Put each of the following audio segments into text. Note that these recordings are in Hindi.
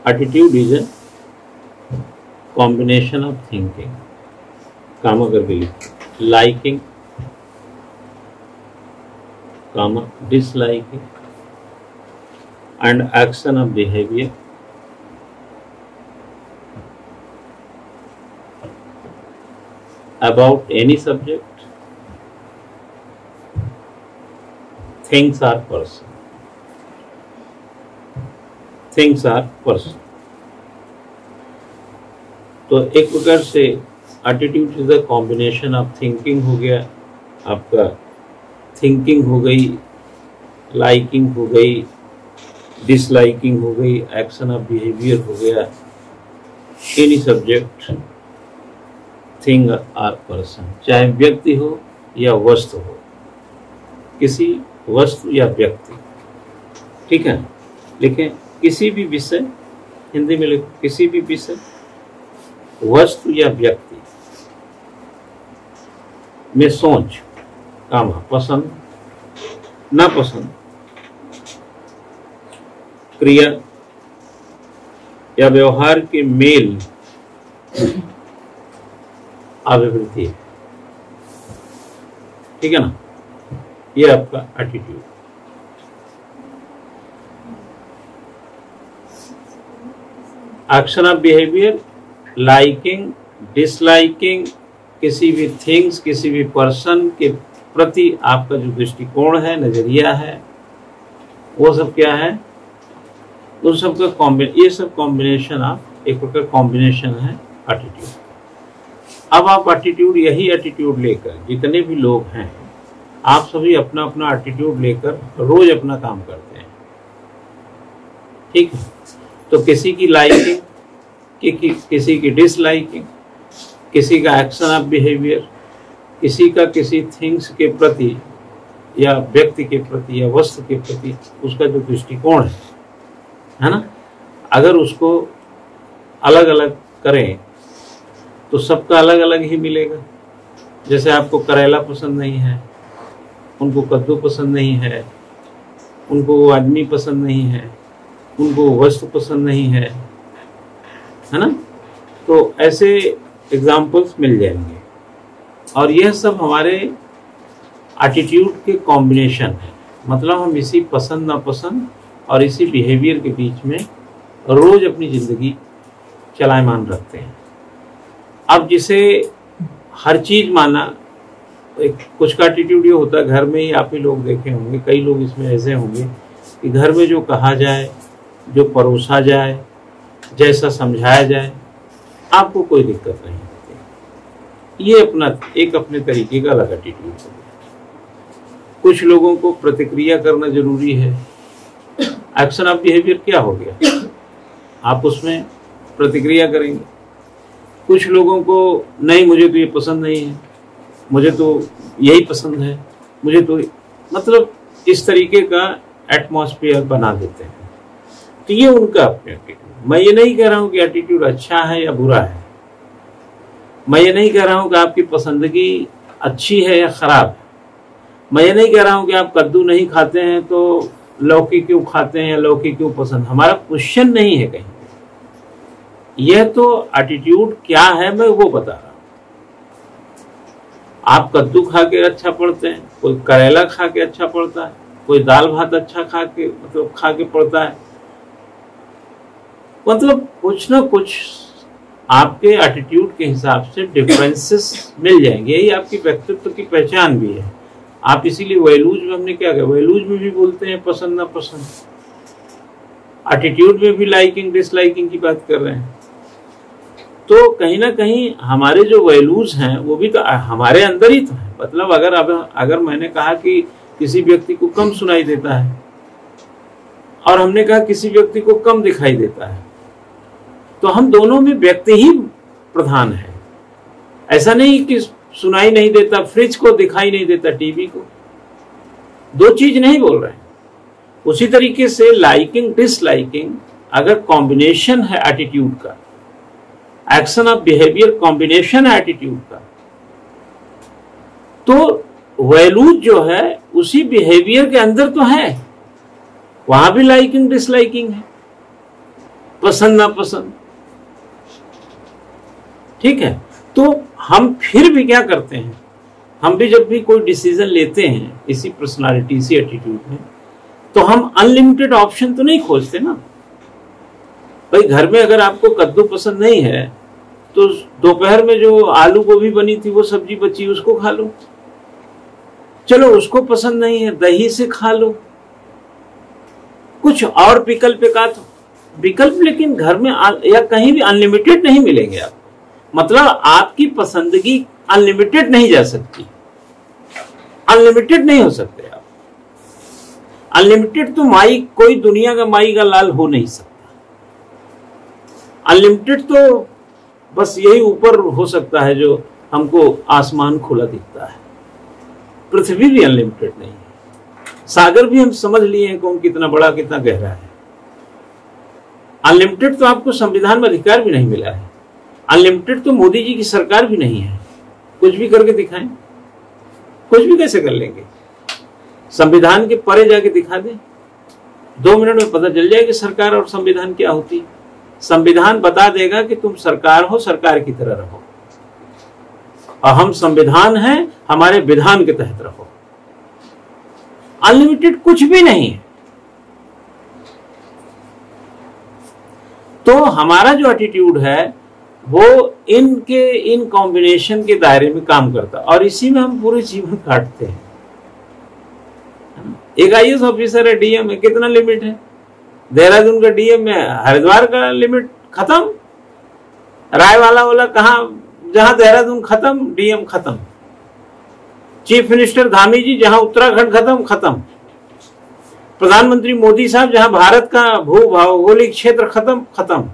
Attitude is a combination of thinking, काम करके लिखो, liking, comma, disliking and action of behavior about any subject, things are person. Things are person. तो एक प्रकार से attitude is the combination of thinking हो गया, आपका थिंकिंग हो गई, लाइकिंग हो गई, डिसलाइकिंग हो गई, एक्शन ऑफ बिहेवियर हो गया, any subject, thing or person, चाहे व्यक्ति हो या वस्तु हो, किसी वस्तु या व्यक्ति, ठीक है। लिखें किसी भी विषय, हिंदी में लिखो किसी भी विषय, वस्तु या व्यक्ति में सोच, काम, पसंद ना पसंद, क्रिया या व्यवहार के मेल, अभिवृद्धि, ठीक है ना, ये आपका attitude. Action of behaviour, liking, disliking, किसी भी थिंग्स, किसी भी पर्सन के प्रति आपका जो दृष्टिकोण है, नजरिया है, वो सब क्या है, उन सब का ये सब कॉम्बिनेशन ऑफ, एक प्रकार कॉम्बिनेशन है एटीट्यूड। अब आप एटीट्यूड, यही एटीट्यूड लेकर जितने भी लोग हैं, आप सभी अपना अपना एटीट्यूड लेकर रोज अपना काम करते हैं, ठीक है। तो किसी की लाइकिंग, किसी की डिसलाइकिंग, किसी का एक्शन ऑफ बिहेवियर, किसी का किसी थिंग्स के प्रति या व्यक्ति के प्रति या वस्तु के प्रति उसका जो दृष्टिकोण है ना, अगर उसको अलग अलग करें तो सबका अलग अलग ही मिलेगा। जैसे आपको करेला पसंद नहीं है, उनको कद्दू पसंद नहीं है, उनको वो आदमी पसंद नहीं है, उनको वस्तु पसंद नहीं है ना, तो ऐसे एग्जाम्पल्स मिल जाएंगे। और यह सब हमारे एटीट्यूड के कॉम्बिनेशन है, मतलब हम इसी पसंद नापसंद और इसी बिहेवियर के बीच में रोज अपनी जिंदगी चलायमान रखते हैं। अब जिसे हर चीज माना, कुछ का एटीट्यूड ये होता है, घर में ही आप ही लोग देखे होंगे, कई लोग इसमें ऐसे होंगे कि घर में जो कहा जाए, जो परोसा जाए, जैसा समझाया जाए, आपको कोई दिक्कत नहीं होती। ये अपना एक अपने तरीके का अलग एटीट्यूड हो गया। कुछ लोगों को प्रतिक्रिया करना जरूरी है, एक्शन ऑफ बिहेवियर क्या हो गया, आप उसमें प्रतिक्रिया करेंगे। कुछ लोगों को नहीं, मुझे तो ये पसंद नहीं है, मुझे तो यही पसंद है, मुझे तो, मतलब इस तरीके का एटमॉस्फेयर बना देते हैं। तो ये उनका अपने एटीट्यूड। मैं ये नहीं कह रहा हूं कि एटीट्यूड अच्छा है या बुरा है, मैं ये नहीं कह रहा हूं कि आपकी पसंदगी अच्छी है या खराब है, मैं ये नहीं कह रहा हूं कि आप कद्दू नहीं खाते हैं तो लौकी क्यों खाते हैं या लौकी क्यों पसंद, हमारा क्वेश्चन नहीं है कहीं। यह तो एटीट्यूड क्या है मैं वो बता रहा हूं। आप कद्दू खा के अच्छा पढ़ते हैं, कोई करेला खा के अच्छा पढ़ता है, कोई दाल भात अच्छा खा के पढ़ता है, मतलब कुछ ना कुछ आपके एटीट्यूड के हिसाब से डिफरेंसेस मिल जाएंगे। यही आपकी व्यक्तित्व की पहचान भी है। आप इसीलिए वैल्यूज में हमने क्या किया, वैल्यूज में भी बोलते हैं पसंद ना पसंद, एटीट्यूड में भी लाइकिंग डिसलाइकिंग की बात कर रहे हैं। तो कहीं ना कहीं हमारे जो वैल्यूज हैं वो भी तो हमारे अंदर ही तो है। मतलब अगर मैंने कहा कि किसी व्यक्ति को कम सुनाई देता है और हमने कहा किसी व्यक्ति को कम दिखाई देता है, तो हम दोनों में व्यक्ति ही प्रधान है। ऐसा नहीं कि सुनाई नहीं देता, फ्रिज को दिखाई नहीं देता, टीवी को, दो चीज नहीं बोल रहे हैं। उसी तरीके से लाइकिंग डिसलाइकिंग अगर कॉम्बिनेशन है एटीट्यूड का, एक्शन ऑफ बिहेवियर कॉम्बिनेशन है एटीट्यूड का, तो वैल्यूज जो है उसी बिहेवियर के अंदर तो है, वहां भी लाइकिंग डिसलाइकिंग है। पसंद ना पसंद, ठीक है। तो हम फिर भी क्या करते हैं, हम भी जब भी कोई डिसीजन लेते हैं इसी पर्सनालिटी, इसी एटीट्यूड में, तो हम अनलिमिटेड ऑप्शन तो नहीं खोजते ना। भाई घर में अगर आपको कद्दू पसंद नहीं है तो दोपहर में जो आलू गोभी बनी थी वो सब्जी बची उसको खा लो। चलो उसको पसंद नहीं है, दही से खा लो। कुछ और विकल्प का तो विकल्प, लेकिन घर में या कहीं भी अनलिमिटेड नहीं मिलेंगे आपको। मतलब आपकी पसंदगी अनलिमिटेड नहीं जा सकती, अनलिमिटेड नहीं हो सकते आप। अनलिमिटेड तो माई, कोई दुनिया का माई का लाल हो नहीं सकता। अनलिमिटेड तो बस यही ऊपर हो सकता है जो हमको आसमान खुला दिखता है। पृथ्वी भी अनलिमिटेड नहीं है, सागर भी हम समझ लिए हैं कौन कितना बड़ा कितना गहरा है। अनलिमिटेड तो आपको संविधान में अधिकार भी नहीं मिला है। अनलिमिटेड तो मोदी जी की सरकार भी नहीं है। कुछ भी करके दिखाएं, कुछ भी कैसे कर लेंगे। संविधान के परे जाके दिखा दें, 2 मिनट में पता चल जाएगा सरकार और संविधान क्या होती है। संविधान बता देगा कि तुम सरकार हो, सरकार की तरह रहो, और हम संविधान हैं, हमारे विधान के तहत रहो। अनलिमिटेड कुछ भी नहीं है। तो हमारा जो एटीट्यूड है वो इन कॉम्बिनेशन के दायरे में काम करता है, और इसी में हम पूरे जीवन काटते हैं। एक IAS ऑफिसर है, डीएम है, कितना लिमिट है? देहरादून का डीएम है, हरिद्वार का लिमिट खत्म, रायवाला वाला कहां, जहां देहरादून खत्म डीएम खत्म, चीफ मिनिस्टर धामी जी जहां उत्तराखंड खत्म, प्रधानमंत्री मोदी साहब जहां भारत का भू भौगोलिक क्षेत्र खत्म,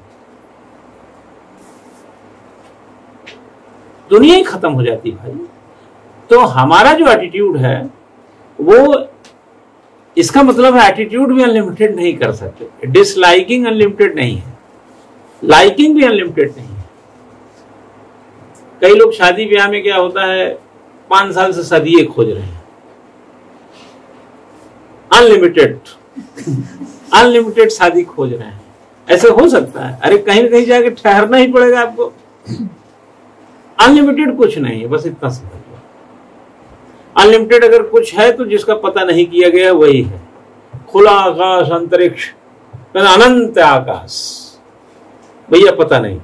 दुनिया ही खत्म हो जाती है भाई। तो हमारा जो एटीट्यूड है वो, इसका मतलब है एटीट्यूड भी अनलिमिटेड नहीं कर सकते। डिसलाइकिंग अनलिमिटेड नहीं है, लाइकिंग भी अनलिमिटेड नहीं है। कई लोग शादी ब्याह में क्या होता है, 5 साल से सदिये खोज रहे हैं अनलिमिटेड शादी खोज रहे हैं। ऐसे हो सकता है? अरे कहीं ना कहीं जाके ठहरना ही पड़ेगा आपको। अनलिमिटेड कुछ नहीं है, बस इतना समझ लो। अनलिमिटेड अगर कुछ है तो जिसका पता नहीं किया गया वही है। खुला आकाश, अंतरिक्ष, अनंत आकाश, भैया पता नहीं।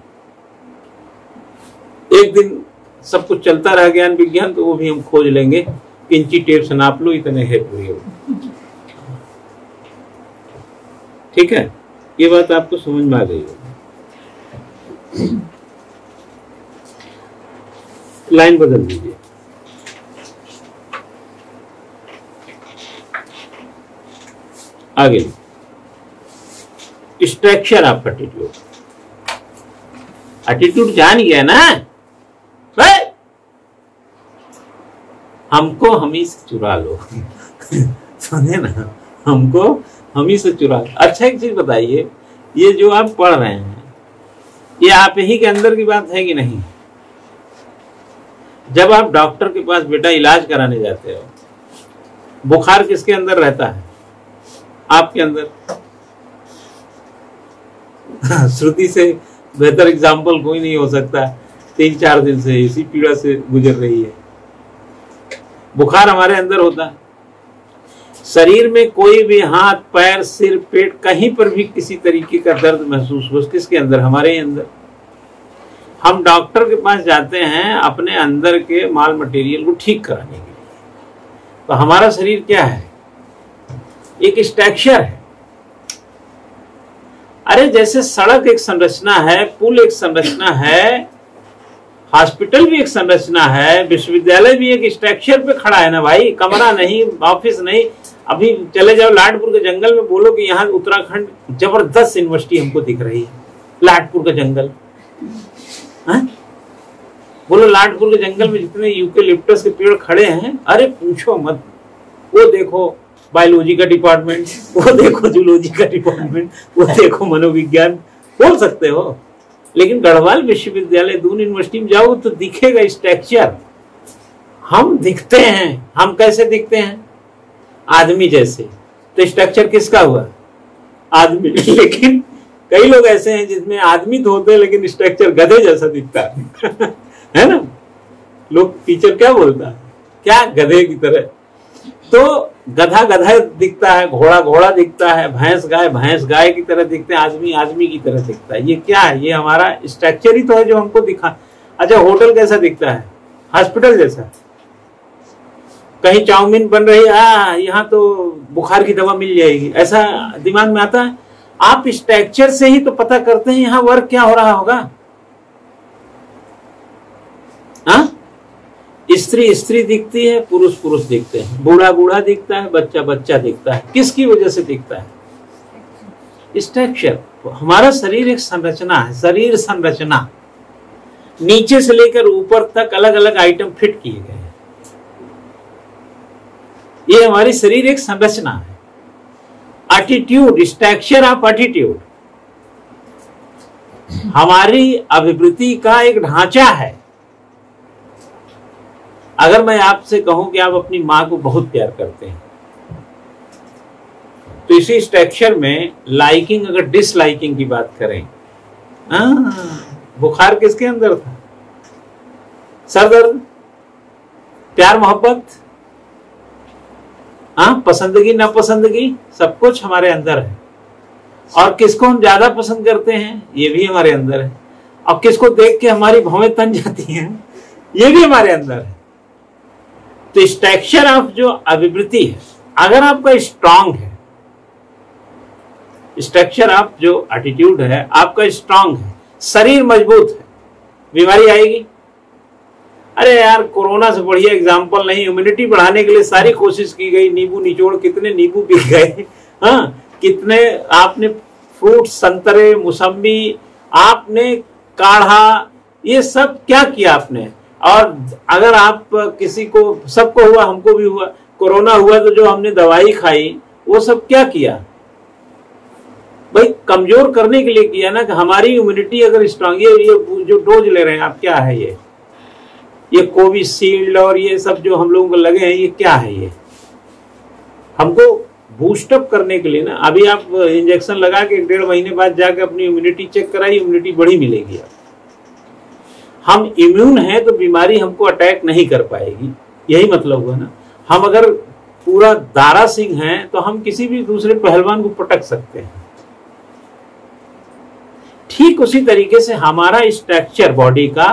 एक दिन सब कुछ चलता रहा ज्ञान विज्ञान, तो वो भी हम खोज लेंगे। इंची टेप से नाप लो, इतने है पूरी। ठीक है, ये बात आपको समझ में आ गई होगी। लाइन बदल दीजिए। आगे स्ट्रक्चर ऑफ एटीट्यूड जान गया ना भाई, हमको हम ही से चुरा लो। सुने ना, हमको हम ही से चुरा लो। अच्छा एक चीज बताइए, ये जो आप पढ़ रहे हैं ये आप ही के अंदर की बात है कि नहीं? जब आप डॉक्टर के पास बेटा इलाज कराने जाते हो, बुखार किसके अंदर रहता है? आपके अंदर। श्रुति से बेहतर एग्जाम्पल कोई नहीं हो सकता। 3-4 दिन से इसी पीड़ा से गुजर रही है। बुखार हमारे अंदर होता है। शरीर में कोई भी हाथ, पैर, सिर, पेट, कहीं पर भी किसी तरीके का दर्द महसूस हो, किसके अंदर? हमारे ही अंदर। हम डॉक्टर के पास जाते हैं अपने अंदर के माल मटेरियल को ठीक कराने के लिए। तो हमारा शरीर क्या है? एक स्ट्रक्चर है। अरे जैसे सड़क एक संरचना है, पुल एक संरचना है, हॉस्पिटल भी एक संरचना है, विश्वविद्यालय भी एक स्ट्रक्चर पे खड़ा है ना भाई। कमरा नहीं, ऑफिस नहीं। अभी चले जाओ लाडपुर के जंगल में, बोलो कि यहाँ उत्तराखंड जबरदस्त यूनिवर्सिटी हमको दिख रही है। लाडपुर का जंगल, बोलो लाडपुर के जंगल में जितने यूकेलिप्टस के पेड़ खड़े हैं, अरे पूछो मत। वो देखो बायोलॉजी का डिपार्टमेंट, वो देखो जूलॉजी का डिपार्टमेंट, वो देखो मनोविज्ञान, बोल सकते हो। लेकिन गढ़वाल विश्वविद्यालय, दून यूनिवर्सिटी में जाओ तो दिखेगा स्ट्रक्चर। हम दिखते हैं, हम कैसे दिखते हैं? आदमी जैसे। तो स्ट्रक्चर किसका हुआ? आदमी। लेकिन कई लोग ऐसे हैं जिसमें आदमी तो होते हैं लेकिन स्ट्रक्चर गधे जैसा दिखता है है ना? लोग टीचर क्या बोलता है, क्या गधे की तरह। तो गधा गधा दिखता है, घोड़ा घोड़ा दिखता है, भैंस गाय की तरह दिखते हैं, आदमी आदमी की तरह दिखता है। ये क्या है? ये हमारा स्ट्रक्चर ही तो है जो हमको दिखा। अच्छा, होटल कैसा दिखता है? हॉस्पिटल जैसा। कहीं चाउमीन बन रही है, यहाँ तो बुखार की दवा मिल जाएगी, ऐसा दिमाग में आता है। आप स्ट्रक्चर से ही तो पता करते हैं यहाँ वर्क क्या हो रहा होगा। हाँ, स्त्री स्त्री दिखती है, पुरुष पुरुष दिखते हैं, बूढ़ा बूढ़ा दिखता है, बच्चा बच्चा दिखता है। किसकी वजह से दिखता है? स्ट्रक्चर। हमारा शरीर एक संरचना है, शरीर संरचना। नीचे से लेकर ऊपर तक अलग अलग आइटम फिट किए गए हैं। ये हमारी शरीर एक संरचना है। एटीट्यूड, स्ट्रक्चर ऑफ एटीट्यूड हमारी अभिवृत्ति का एक ढांचा है। अगर मैं आपसे कहूं कि आप अपनी मां को बहुत प्यार करते हैं, तो इसी स्ट्रक्चर में लाइकिंग, अगर डिसलाइकिंग की बात करें, बुखार किसके अंदर था? सर दर्द, प्यार मोहब्बत, पसंदगी नापसंदगी, सब कुछ हमारे अंदर है। और किसको हम ज्यादा पसंद करते हैं, ये भी हमारे अंदर है। और किसको देख के हमारी भौवें तन जाती हैं, ये भी हमारे अंदर है। तो स्ट्रक्चर ऑफ जो अभिवृत्ति है, अगर आपका स्ट्रांग है, स्ट्रक्चर ऑफ जो एटीट्यूड है आपका स्ट्रांग है, शरीर मजबूत है, बीमारी आएगी? अरे यार, कोरोना से बढ़िया एग्जाम्पल नहीं। इम्यूनिटी बढ़ाने के लिए सारी कोशिश की गई, नींबू निचोड़, कितने नींबू पी गए, हाँ, कितने आपने फ्रूट, संतरे, मौसम्बी, आपने काढ़ा, ये सब क्या किया आपने। और अगर आप किसी को, सबको हुआ, हमको भी हुआ, कोरोना हुआ, तो जो हमने दवाई खाई वो सब क्या किया भाई? कमजोर करने के लिए किया ना, कि हमारी इम्यूनिटी अगर स्ट्रांग। ये जो डोज ले रहे हैं आप, क्या है ये कोविशील्ड और ये सब जो हम लोगों को लगे हैं, ये क्या है? ये हमको बूस्टअप करने के लिए ना। अभी आप इंजेक्शन लगा के 1.5 महीने बाद जाकर अपनी इम्यूनिटी चेक कराइए, इम्यूनिटी बढ़ी मिलेगी। हम इम्यून हैं तो बीमारी हमको अटैक नहीं कर पाएगी, यही मतलब हुआ ना। हम अगर पूरा दारा सिंह हैं तो हम किसी भी दूसरे पहलवान को पटक सकते हैं। ठीक उसी तरीके से हमारा स्ट्रक्चर बॉडी का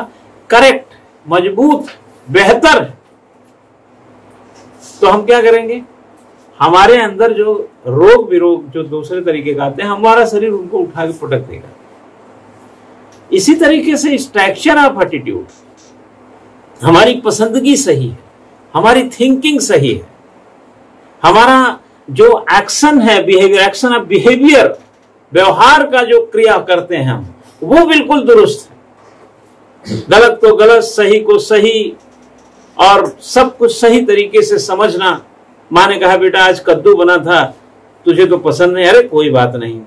करेक्ट, मजबूत, बेहतर, तो हम क्या करेंगे? हमारे अंदर जो रोग विरोग जो दूसरे तरीके का आते हैं, हमारा शरीर उनको उठा के पटक देगा। इसी तरीके से स्ट्रक्चर ऑफ एटीट्यूड, हमारी पसंदगी सही है, हमारी थिंकिंग सही है, हमारा जो एक्शन है, बिहेवियर, एक्शन ऑफ बिहेवियर, व्यवहार का जो क्रिया करते हैं हम, वो बिल्कुल दुरुस्त है। गलत को गलत, सही को सही, और सब कुछ सही तरीके से समझना। माँ ने कहा, बेटा आज कद्दू बना था, तुझे तो पसंद नहीं, अरे कोई बात नहीं,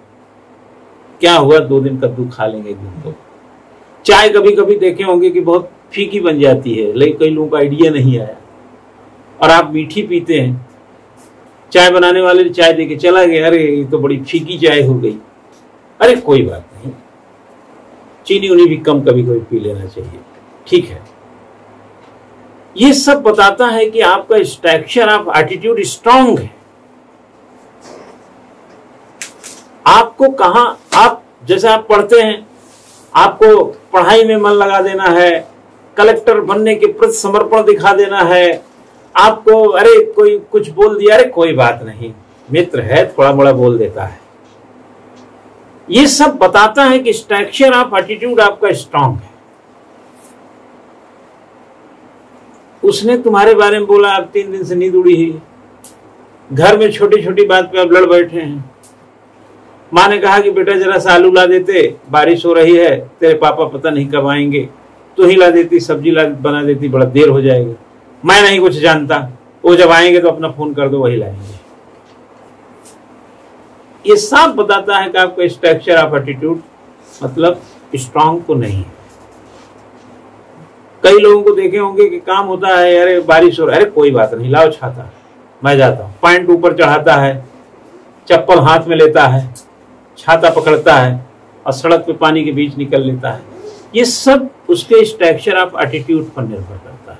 क्या हुआ, 2 दिन कद्दू खा लेंगे, एक दिन तो। चाय कभी कभी देखे होंगे कि बहुत फीकी बन जाती है, लेकिन कई लोगों को आइडिया नहीं आया, और आप मीठी पीते हैं, चाय बनाने वाले चाय देके चला गया, अरे ये तो बड़ी फीकी चाय हो गई, अरे कोई बात नहीं, चीनी उनी भी कम कभी कभी पी लेना चाहिए, ठीक है। ये सब बताता है कि आपका स्ट्रक्चर ऑफ एटीट्यूड स्ट्रांग है। आपको कहां, आप जैसे आप पढ़ते हैं, आपको पढ़ाई में मन लगा देना है, कलेक्टर बनने के प्रति समर्पण दिखा देना है, आपको अरे कोई कुछ बोल दिया, अरे कोई बात नहीं, मित्र है, थोड़ा बड़ा बोल देता है। ये सब बताता है कि स्ट्रक्चर ऑफ एटीट्यूड आपका स्ट्रांग है। उसने तुम्हारे बारे में बोला, आप 3 दिन से नींद उड़ी है, घर में छोटी छोटी बात पे आप लड़ बैठे हैं। माँ ने कहा कि बेटा जरा सा आलू ला देते, बारिश हो रही है, तेरे पापा पता नहीं कब आएंगे, तू ही ला देती, सब्जी बना देती, बड़ा देर हो जाएगा। मैं नहीं कुछ जानता, वो जब आएंगे तो अपना फोन कर दो, वही लाएंगे। ये साफ बताता है कि आपका स्ट्रक्चर ऑफ एटीट्यूड मतलब स्ट्रांग तो नहीं है। कई लोगों को देखे होंगे कि काम होता है, अरे बारिश हो रहा है, अरे कोई बात नहीं, लाओ छाता, मैं जाता हूं, पैंट ऊपर चढ़ाता है, चप्पल हाथ में लेता है, छाता पकड़ता है, और सड़क पे पानी के बीच निकल लेता है। ये सब उसके स्ट्रक्चर ऑफ एटीट्यूड पर निर्भर करता है।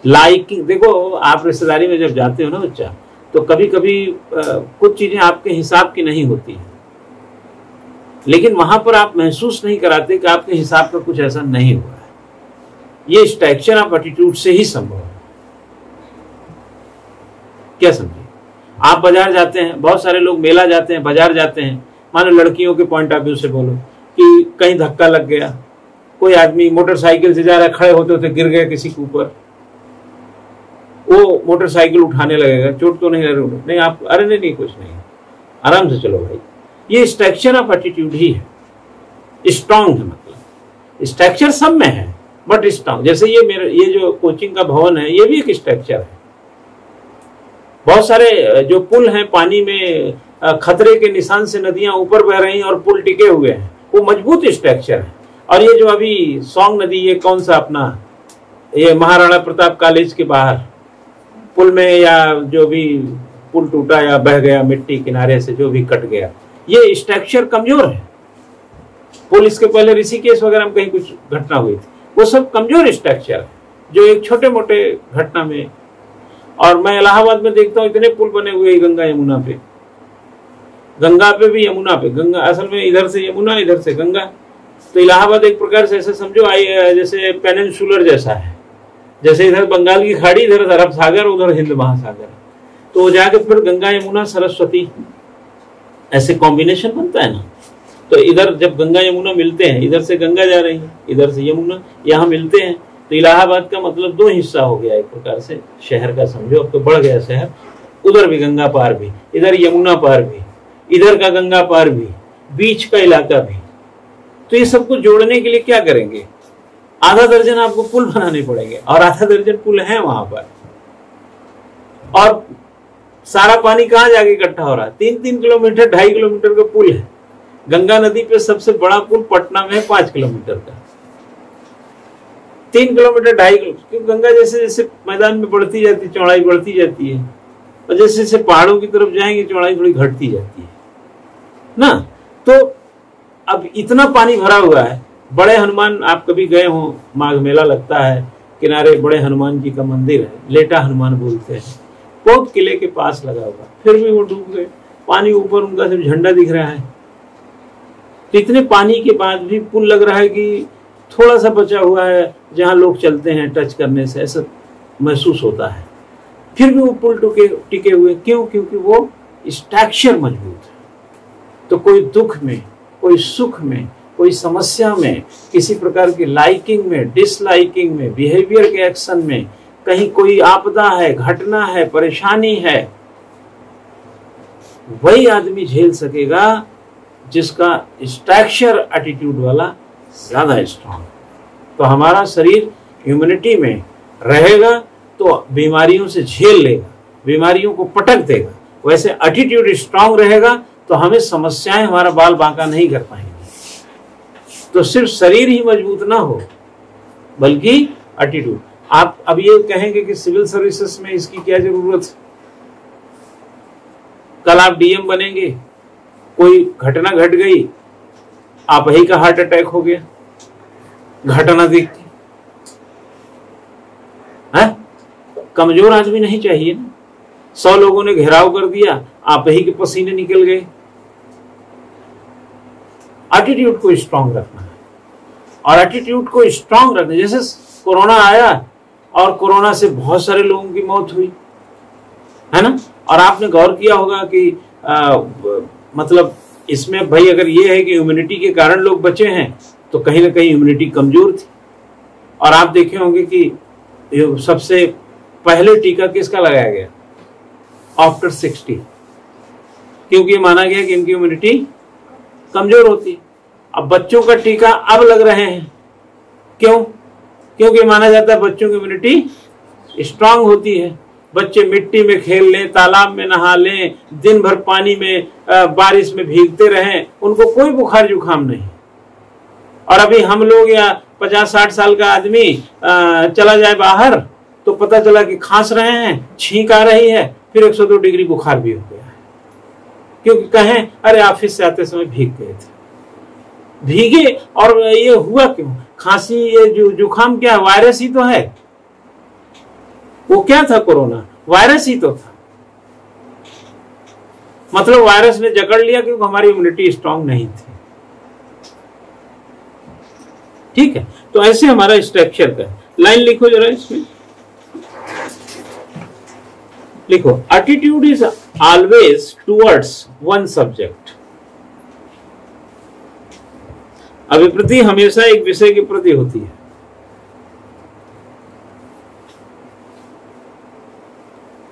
लाइकिंग, देखो आप रिश्तेदारी में जब जाते हो ना बच्चा, तो कभी कभी कुछ चीजें आपके हिसाब की नहीं होती है, लेकिन वहां पर आप महसूस नहीं कराते कि आपके हिसाब का कुछ ऐसा नहीं हुआ है। ये स्ट्रक्चर ऑफ एटीट्यूड से ही संभव है। क्या समझे? आप बाजार जाते हैं, बहुत सारे लोग मेला जाते हैं, बाजार जाते हैं, मानो लड़कियों के पॉइंट ऑफ व्यू से बोलो कि कहीं धक्का लग गया, कोई आदमी मोटरसाइकिल से जा रहा है, खड़े होते होते गिर गया किसी के ऊपर, वो मोटरसाइकिल उठाने लगेगा, चोट तो नहीं लगी? नहीं, आप अरे नहीं कुछ नहीं, आराम से चलो भाई। ये स्ट्रक्चर ऑफ एटीट्यूड ही है, स्ट्रांग है। मतलब स्ट्रक्चर सब में है बट स्ट्रांग। जैसे ये जो कोचिंग का भवन है, ये भी एक स्ट्रक्चर है। बहुत सारे जो पुल हैं पानी में खतरे के निशान से नदियां ऊपर बह रही हैं और पुल टिके हुए हैं, वो मजबूत स्ट्रक्चर है। और ये जो अभी सोंग नदी, ये कौन सा अपना, ये महाराणा प्रताप कॉलेज के बाहर पुल में, या जो भी पुल टूटा या बह गया मिट्टी किनारे से, जो भी कट गया, ये स्ट्रक्चर कमजोर है। पुल, इसके पहले ऋषिकेश वगैरह में कहीं कुछ घटना हुई थी, वो सब कमजोर स्ट्रक्चर है जो एक छोटे मोटे घटना में। और मैं इलाहाबाद में देखता हूँ इतने पुल बने हुए गंगा यमुना पे, गंगा पे भी यमुना पे। गंगा असल में इधर से यमुना, इधर से गंगा। तो इलाहाबाद एक प्रकार से ऐसे समझो जैसे पेनिनसुलर जैसा है, जैसे इधर बंगाल की खाड़ी, इधर अरब सागर, उधर हिंद महासागर। तो जाके फिर गंगा यमुना सरस्वती ऐसे कॉम्बिनेशन बनता है ना। तो इधर जब गंगा यमुना मिलते हैं, इधर से गंगा जा रही है, इधर से यमुना, यहाँ मिलते हैं, तो इलाहाबाद का मतलब दो हिस्सा हो गया एक प्रकार से शहर का, समझो अब तो बढ़ गया शहर। उधर भी गंगा पार भी, इधर यमुना पार भी, इधर का गंगा पार भी, बीच का इलाका भी। तो ये सबको जोड़ने के लिए क्या करेंगे? आधा दर्जन आपको पुल बनाने पड़ेंगे, और आधा दर्जन पुल है वहां पर। और सारा पानी कहाँ जाके इकट्ठा हो रहा है? 3-3 किलोमीटर, 2.5 किलोमीटर का पुल है। गंगा नदी पे सबसे बड़ा पुल पटना में है 5 किलोमीटर का। 3 किलोमीटर, 2.5 किलोमीटर, क्योंकि गंगा जैसे जैसे मैदान में बढ़ती जाती, चौड़ाई बढ़ती जाती है, और जैसे जैसे पहाड़ों की तरफ जाएंगे चौड़ाई थोड़ी घटती जाती है ना। तो अब इतना पानी भरा हुआ है। बड़े हनुमान, आप कभी गए हो, माघ मेला लगता है, किनारे बड़े हनुमान जी का मंदिर है, लेटा हनुमान बोलते हैं, बहुत किले के पास लगा हुआ, फिर भी वो डूब गए। पानी ऊपर उनका सिर्फ झंडा दिख रहा है। तो इतने पानी के बाद भी पुल लग रहा है कि थोड़ा सा बचा हुआ है, जहां लोग चलते हैं टच करने से ऐसा महसूस होता है। फिर भी वो पुल टिके हुए, क्यों? क्योंकि वो स्ट्रक्चर मजबूत है। तो कोई दुख में, कोई सुख में, कोई समस्या में, किसी प्रकार की लाइकिंग में, डिसलाइकिंग में, बिहेवियर के एक्शन में, कहीं कोई आपदा है, घटना है, परेशानी है, वही आदमी झेल सकेगा जिसका स्ट्रक्चर एटीट्यूड वाला ज्यादा स्ट्रांग। तो हमारा शरीर इम्यूनिटी में रहेगा तो बीमारियों से झेल लेगा, बीमारियों को पटक देगा। वैसे एटीट्यूड स्ट्रांग रहेगा तो हमें समस्याएं हमारा बाल बांका नहीं कर पाएंगी। तो सिर्फ शरीर ही मजबूत ना हो, बल्कि एटीट्यूड। आप अब ये कहेंगे कि सिविल सर्विसेज में इसकी क्या जरूरत है? कल आप डीएम बनेंगे, कोई घटना घट गई, आप ही का हार्ट अटैक हो गया घटना देख के, कमजोर आदमी नहीं चाहिए ना। 100 लोगों ने घेराव कर दिया, आप ही के पसीने निकल गए। एटीट्यूड को स्ट्रांग रखना है, और एटीट्यूड को स्ट्रांग रखना, जैसे कोरोना आया और कोरोना से बहुत सारे लोगों की मौत हुई, है ना। और आपने गौर किया होगा कि मतलब इसमें भाई अगर ये है कि इम्यूनिटी के कारण लोग बचे हैं, तो कहीं ना कहीं इम्यूनिटी कमजोर थी। और आप देखे होंगे कि सबसे पहले टीका किसका लगाया गया? आफ्टर 60, क्योंकि माना गया कि इनकी इम्यूनिटी कमजोर होती है। अब बच्चों का टीका अब लग रहे हैं, क्यों? क्योंकि माना जाता है बच्चों की इम्यूनिटी स्ट्रांग होती है। बच्चे मिट्टी में खेल लें, तालाब में नहा लें, दिन भर पानी में बारिश में भीगते रहें, उनको कोई बुखार जुकाम नहीं। और अभी हम लोग या 50-60 साल का आदमी चला जाए बाहर, तो पता चला कि खांस रहे हैं, छींक आ रही है, फिर 102 डिग्री बुखार भी हो गया है, क्योंकि कहें अरे ऑफिस से आते समय भीग गए थे। भीगे और ये हुआ क्यों? खांसी, ये जो जुकाम क्या है? वायरस ही तो है। वो क्या था? कोरोना वायरस ही तो था। मतलब वायरस ने जकड़ लिया क्योंकि हमारी इम्यूनिटी स्ट्रांग नहीं थी। ठीक है, तो ऐसे हमारा स्ट्रक्चर का है। लाइन लिखो जरा इसमें, लिखो attitude is always towards one subject. अभिप्रति हमेशा एक विषय के प्रति होती है।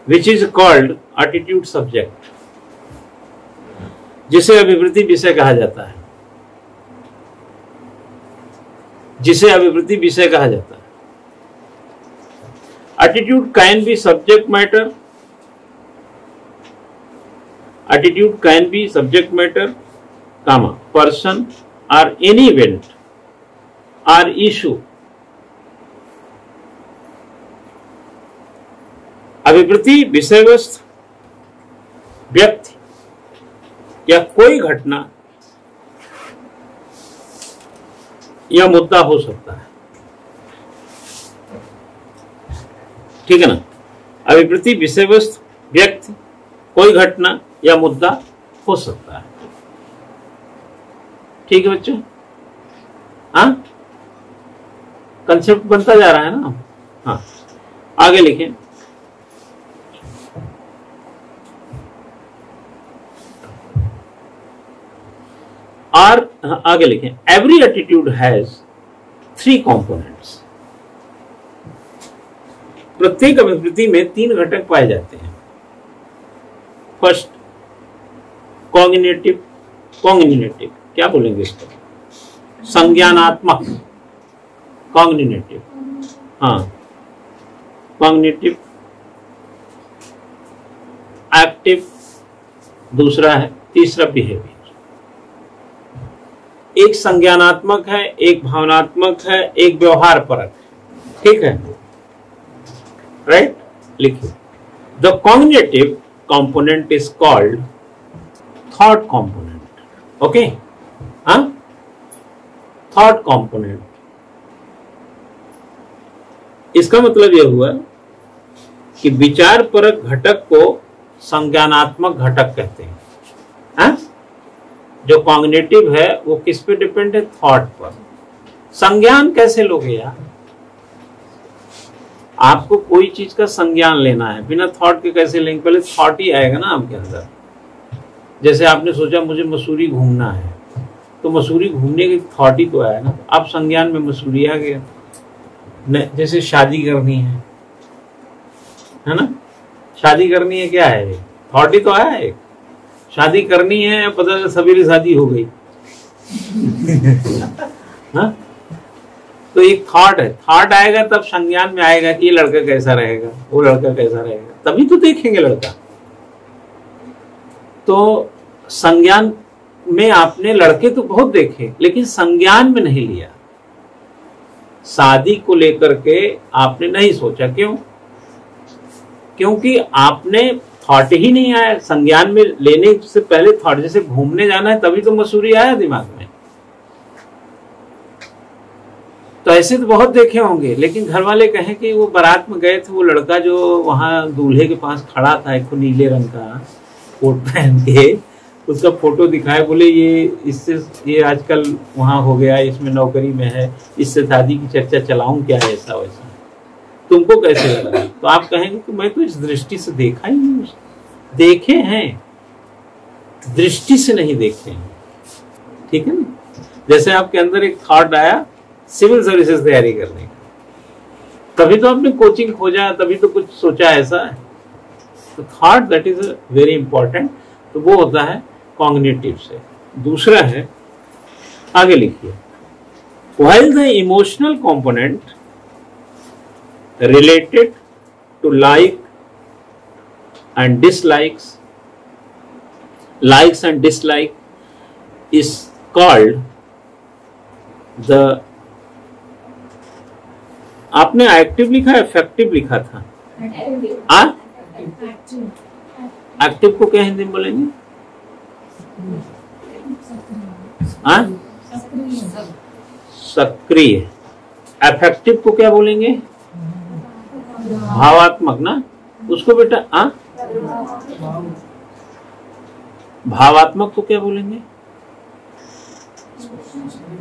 Which is called attitude subject, जिसे अभिवृत्ति विषय कहा जाता है, जिसे अभिवृत्ति विषय कहा जाता है। Attitude can be subject matter, attitude can be subject matter, comma person और एनी इवेंट और इशू। अभिवृत्ति विषय वस्तु, व्यक्ति या कोई घटना या मुद्दा हो सकता है। ठीक है ना? अभिवृत्ति विषय वस्तु, व्यक्ति, कोई घटना या मुद्दा हो सकता है। ठीक है बच्चों? हाँ, कंसेप्ट बनता जा रहा है ना? हाँ, आगे लिखें। और आगे लिखें, एवरी एटीट्यूड हैज 3 कंपोनेंट्स। प्रत्येक अभिवृत्ति में 3 घटक पाए जाते हैं। फर्स्ट, कॉग्निटिव, कॉग्निटिव क्या बोलेंगे इसको? संज्ञानात्मक, कॉग्निटिव। हाँ, कॉग्निटिव। एक्टिव दूसरा है, तीसरा बिहेवियर। एक संज्ञानात्मक है, एक भावनात्मक है, एक व्यवहार परक है। ठीक है, राइट? लिखिए, the cognitive component is called thought component. Okay, हाँ, थॉट कंपोनेंट। इसका मतलब यह हुआ कि विचार परक घटक को संज्ञानात्मक घटक कहते हैं। हाँ? जो कॉग्निटिव है वो किस पे डिपेंड है? थॉट पर। संज्ञान कैसे लोगे यार? आपको कोई चीज का संज्ञान लेना है, बिना थॉट के कैसे लेंगे? पहले थॉट ही आएगा ना आपके अंदर। जैसे आपने सोचा मुझे मसूरी घूमना है, तो मसूरी घूमने की थॉट ही तो आया ना, अब संज्ञान में मसूरी आ गया। जैसे शादी करनी है ना? शादी करनी है, क्या है? थॉट ही तो आया है। शादी करनी है, पता चला सवेरे शादी हो गई। हाँ? तो एक थॉट है, थॉट आएगा तब संज्ञान में आएगा कि ये लड़का कैसा रहेगा, वो लड़का कैसा रहेगा, तभी तो देखेंगे लड़का। तो संज्ञान में आपने लड़के तो बहुत देखे, लेकिन संज्ञान में नहीं लिया। शादी को लेकर के आपने नहीं सोचा। क्यों? क्योंकि आपने थॉट ही नहीं आया। संज्ञान में लेने से पहले थॉट, जैसे घूमने जाना है तभी तो मसूरी आया दिमाग में। तो ऐसे तो बहुत देखे होंगे, लेकिन घर वाले कहें कि वो बारात में गए थे, वो लड़का जो वहां दूल्हे के पास खड़ा था, एक नीले रंग का कोट पहन के, उसका फोटो दिखाए, बोले ये आजकल वहां हो गया, इसमें नौकरी में है, इससे शादी की चर्चा चलाऊं क्या, ऐसा वैसा। तुमको कैसे लगा? तो आप कहेंगे कि मैं तो इस दृष्टि से देखा ही नहीं। देखे हैं, दृष्टि से नहीं देखे हैं। ठीक है ना? जैसे आपके अंदर एक थॉट आया सिविल सर्विसेज तैयारी करने का, तभी तो आपने कोचिंग खोजा, तभी तो कुछ सोचा ऐसा है। तो thought that is very important. तो वो होता है कॉग्निटिव से। दूसरा है, आगे लिखिए, while the emotional component related to likes and dislikes is called the, आपने एक्टिव लिखा है, इफेक्टिव लिखा था? एक्टिव को क्या हिंदी में बोलेंगे? सक्रिय। अफेक्टिव को क्या बोलेंगे? भावात्मक ना, उसको बेटा भावात्मक को क्या बोलेंगे?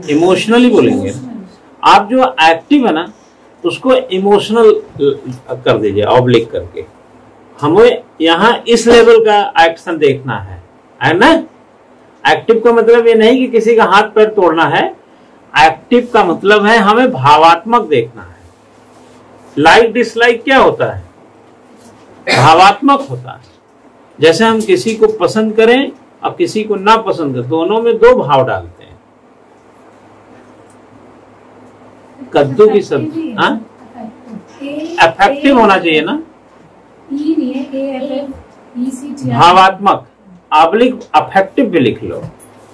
इमोशनली बोलेंगे। आप जो एक्टिव है ना उसको इमोशनल कर दीजिए ऑब्लिक करके। हमें यहाँ इस लेवल का एक्शन देखना है ना। एक्टिव का मतलब ये नहीं कि किसी का हाथ पैर तोड़ना है, एक्टिव का मतलब है हमें भावात्मक देखना है। लाइक डिसलाइक क्या होता है? भावात्मक होता है। जैसे हम किसी को पसंद करें और किसी को ना पसंद करें, दोनों में दो भाव डालते हैं। कद्दू की सब्जी अफेक्टिव होना चाहिए ना, भावात्मक। ऑब्लिक अफेक्टिव भी लिख लो,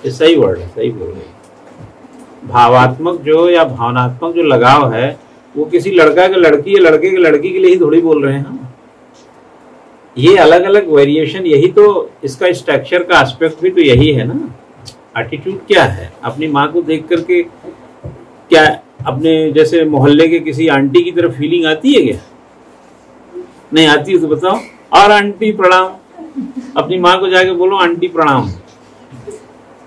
ये सही वर्ड है, सही बोल रहे। भावात्मक जो या भावनात्मक जो लगाव है वो किसी लड़का के लड़की या लड़के के लड़की के लिए ही थोड़ी बोल रहे हैं हम। ये अलग अलग वेरिएशन, यही तो इसका स्ट्रक्चर का एस्पेक्ट भी तो यही है ना। एटीट्यूड क्या है? अपनी माँ को देख करके क्या अपने जैसे मोहल्ले के किसी आंटी की तरफ फीलिंग आती है क्या? नहीं आती है तो बताओ। और आंटी प्रणाम, अपनी माँ को जाके बोलो आंटी प्रणाम।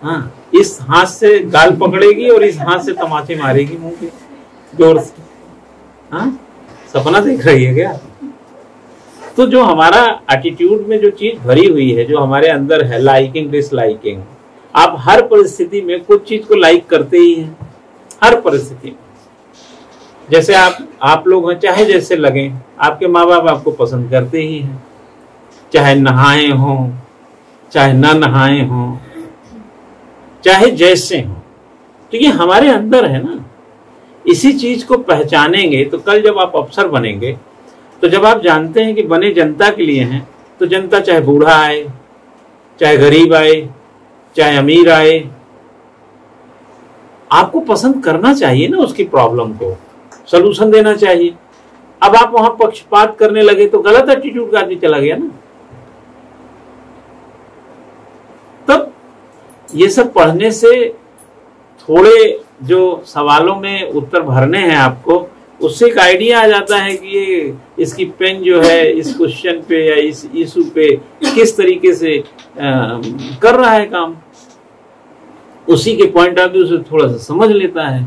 हाँ, इस हाथ से गाल पकड़ेगी और इस हाथ से तमाचे मारेगी मुंह के जोर से। हाँ, सपना देख रही है क्या? तो जो हमारा एटीट्यूड में जो चीज भरी हुई है, जो हमारे अंदर है, लाइकिंग डिसलाइकिंग, आप हर परिस्थिति में कुछ चीज को लाइक करते ही हैं, हर परिस्थिति में। जैसे आप लोग हैं, चाहे जैसे लगे, आपके माँ बाप आपको पसंद करते ही हैं, चाहे नहाए हों चाहे ना नहाए हों, चाहे जैसे हों। तो ये हमारे अंदर है ना। इसी चीज को पहचानेंगे तो कल जब आप अफसर बनेंगे, तो जब आप जानते हैं कि बने जनता के लिए हैं, तो जनता चाहे बूढ़ा आए, चाहे गरीब आए, चाहे अमीर आए, आपको पसंद करना चाहिए ना। उसकी प्रॉब्लम को सलूशन देना चाहिए। अब आप वहां पक्षपात करने लगे तो गलत एटीट्यूड का आदमी चला गया ना। तब ये सब पढ़ने से थोड़े जो सवालों में उत्तर भरने हैं आपको, उससे एक आइडिया आ जाता है कि ये इसकी पेन जो है इस क्वेश्चन पे या इस इशू पे किस तरीके से कर रहा है काम। उसी के पॉइंट ऑफ व्यू से थोड़ा सा समझ लेता है।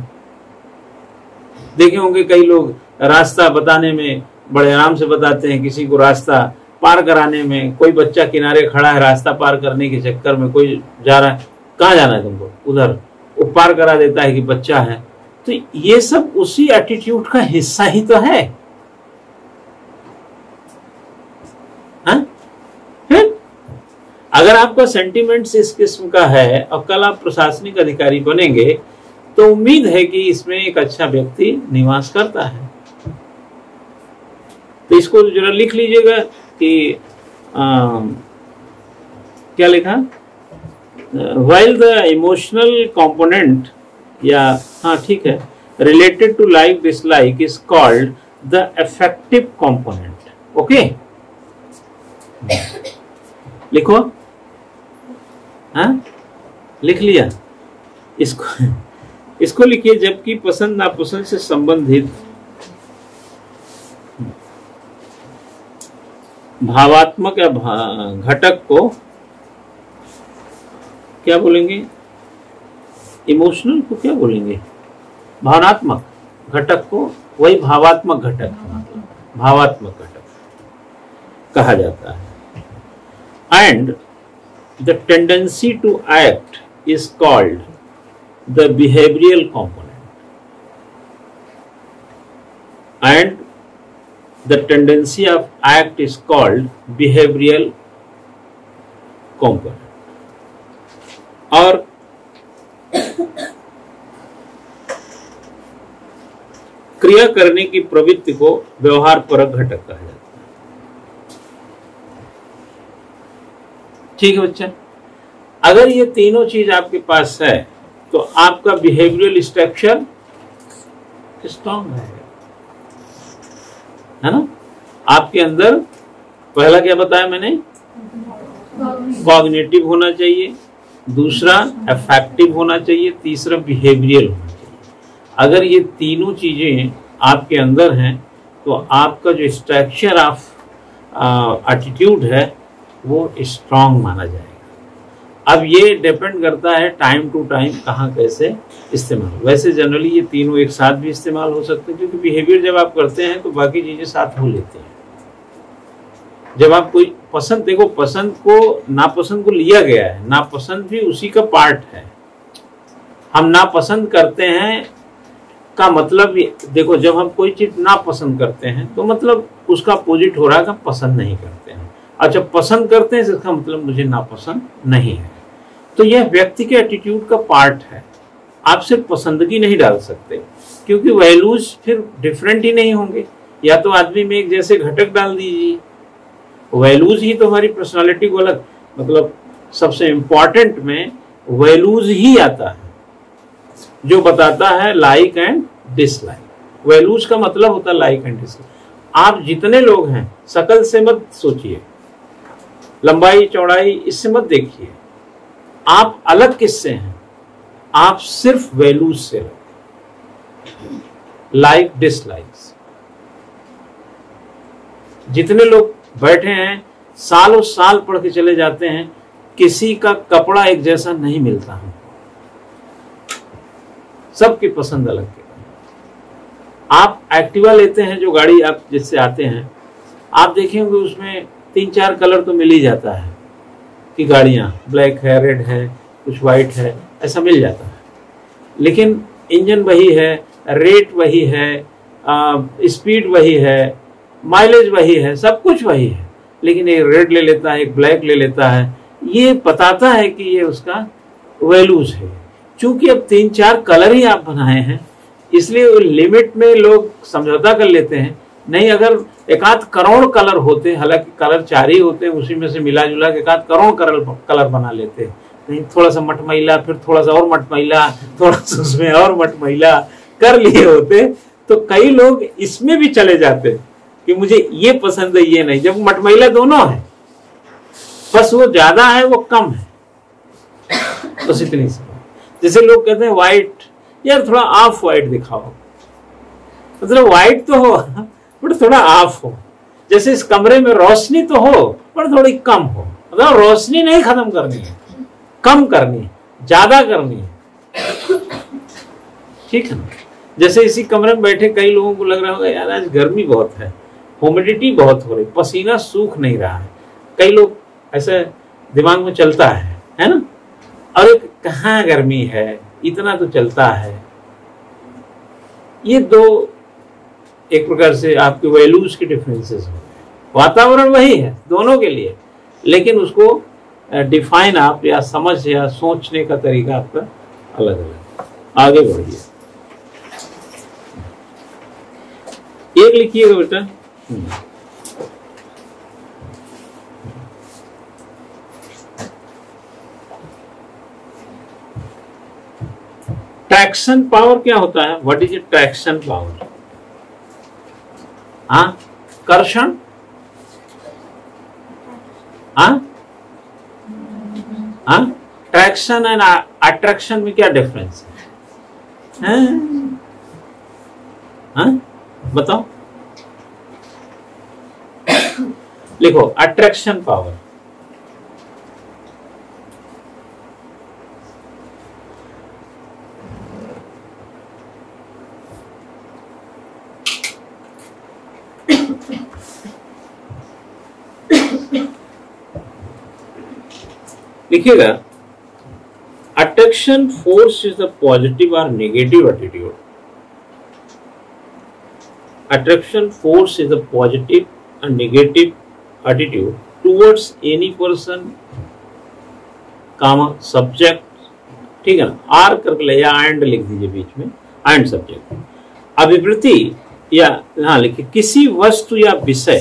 देखे होंगे कई लोग रास्ता बताने में बड़े आराम से बताते हैं, किसी को रास्ता पार कराने में, कोई बच्चा किनारे खड़ा है रास्ता पार करने के चक्कर में, कोई जा रहा है, कहाँ जाना है तुमको, उधर, वो पार करा देता है कि बच्चा है। तो ये सब उसी एटीट्यूड का हिस्सा ही तो है। हाँ? अगर आपका सेंटिमेंट्स इस किस्म का है और कल आप प्रशासनिक अधिकारी बनेंगे, तो उम्मीद है कि इसमें एक अच्छा व्यक्ति निवास करता है। तो इसको जरा लिख लीजिएगा कि क्या लिखा, while the emotional component, या हाँ ठीक है, related to like dislike is called the affective component. Okay, लिखो। हाँ, लिख लिया? इसको लिखिए। जबकि पसंद नापसंद से संबंधित भावात्मक या घटक को क्या बोलेंगे? इमोशनल को क्या बोलेंगे? भावनात्मक घटक को वही भावात्मक घटक, भावात्मक घटक कहा जाता है। And the tendency to act is called the behavioural component. And the tendency of act is called behavioral component. और क्रिया करने की प्रवृत्ति को व्यवहार परक घटक कहा जाता है। ठीक है बच्चा, अगर ये तीनों चीज आपके पास है तो आपका बिहेवियरल स्ट्रक्चर स्ट्रॉन्ग है ना। आपके अंदर पहला क्या बताया मैंने? कॉग्निटिव होना चाहिए, दूसरा अफेक्टिव होना चाहिए, तीसरा बिहेवियरल होना चाहिए। अगर ये तीनों चीजें आपके अंदर हैं तो आपका जो स्ट्रक्चर ऑफ एटीट्यूड है वो स्ट्रांग माना जाएगा। अब ये डिपेंड करता है टाइम टू टाइम कहाँ कैसे इस्तेमाल। वैसे जनरली ये तीनों एक साथ भी इस्तेमाल हो सकते हैं, क्योंकि बिहेवियर जब आप करते हैं तो बाकी चीजें साथ हो लेते हैं। जब आप कोई पसंद, देखो पसंद को नापसंद को लिया गया है, नापसंद भी उसी का पार्ट है। हम नापसंद करते हैं का मतलब देखो, जब हम कोई चीज नापसंद करते हैं तो मतलब उसका अपोजिट हो रहा है कि हम पसंद नहीं करते हैं। अच्छा, पसंद करते हैं इसका मतलब मुझे नापसंद नहीं है। तो यह व्यक्ति के एटीट्यूड का पार्ट है। आप सिर्फ पसंदगी नहीं डाल सकते, क्योंकि वैल्यूज फिर डिफरेंट ही नहीं होंगे। या तो आदमी में एक जैसे घटक डाल दीजिए, वैल्यूज ही तो हमारी पर्सनालिटी को अलग, मतलब सबसे इंपॉर्टेंट में वैल्यूज ही आता है जो बताता है लाइक एंड डिसलाइक। वैल्यूज का मतलब होता है लाइक एंड डिसलाइक। आप जितने लोग हैं शकल से मत सोचिए, लंबाई चौड़ाई इससे मत देखिए, आप अलग किससे हैं, आप सिर्फ वैल्यूज से, लाइक डिसलाइक्स। जितने लोग बैठे हैं सालों साल पढ़ के चले जाते हैं, किसी का कपड़ा एक जैसा नहीं मिलता है, सबकी पसंद अलग है। आप एक्टिवा लेते हैं, जो गाड़ी आप जिससे आते हैं, आप देखेंगे उसमें 3-4 कलर तो मिल ही जाता है कि गाड़ियां ब्लैक है, रेड है, कुछ व्हाइट है, ऐसा मिल जाता है। लेकिन इंजन वही है, रेट वही है, स्पीड वही है, माइलेज वही है, सब कुछ वही है, लेकिन एक रेड ले लेता है, एक ब्लैक ले लेता है। ये बताता है कि ये उसका वैल्यूज है। चूंकि अब 3-4 कलर ही आप बनाए हैं, इसलिए लिमिट में लोग समझौता कर लेते हैं। नहीं, अगर एक आध करोड़ कलर होते, हालांकि कलर 4 ही होते हैं, उसी में से मिला जुला के एक आध करोड़ कलर बना लेते हैं। नहीं, थोड़ा सा मटमैला, फिर थोड़ा सा और मटमैला, थोड़ा सा उसमें और मटमैला कर लिए होते, तो कई लोग इसमें भी चले जाते कि मुझे ये पसंद है ये नहीं, जब मटमैला दोनों है, बस वो ज्यादा है वो कम है, बस इतनी सी। जैसे लोग कहते हैं व्हाइट, यार थोड़ा ऑफ व्हाइट दिखाओ, मतलब व्हाइट तो हो बट थोड़ा ऑफ हो। जैसे इस कमरे में रोशनी तो हो पर थोड़ी कम हो, मतलब रोशनी नहीं खत्म करनी है, कम करनी है, ज्यादा करनी है, ठीक है ना। जैसे इसी कमरे में बैठे कई लोगों को लग रहा होगा यार आज गर्मी बहुत है, ह्यूमिडिटी बहुत हो रही, पसीना सूख नहीं रहा है, कई लोग ऐसे दिमाग में चलता है ना। अरे कहाँ गर्मी है, इतना तो चलता है। ये दो एक प्रकार से आपके वैल्यूज के डिफरेंसेस हो गए। वातावरण वही है दोनों के लिए, लेकिन उसको डिफाइन आप या समझ या सोचने का तरीका आपका अलग अलग। आगे बढ़िए, एक लिखिएगा बेटा। ट्रैक्शन पावर क्या होता है? What is a traction power? हाँ, कर्षण, हाँ हाँ, ट्रैक्शन एंड अट्रैक्शन में क्या डिफरेंस है? हाँ बताओ, लिखो अट्रैक्शन पावर। लिखिएगा, attraction force is the positive और negative attitude. Attraction force is the positive and negative attitude towards any person, subject, ठीक है ना। आर करके ले या एंड लिख दीजिए बीच में, एंड सब्जेक्ट। अभिवृत्ति या हाँ लिखिए, किसी वस्तु या विषय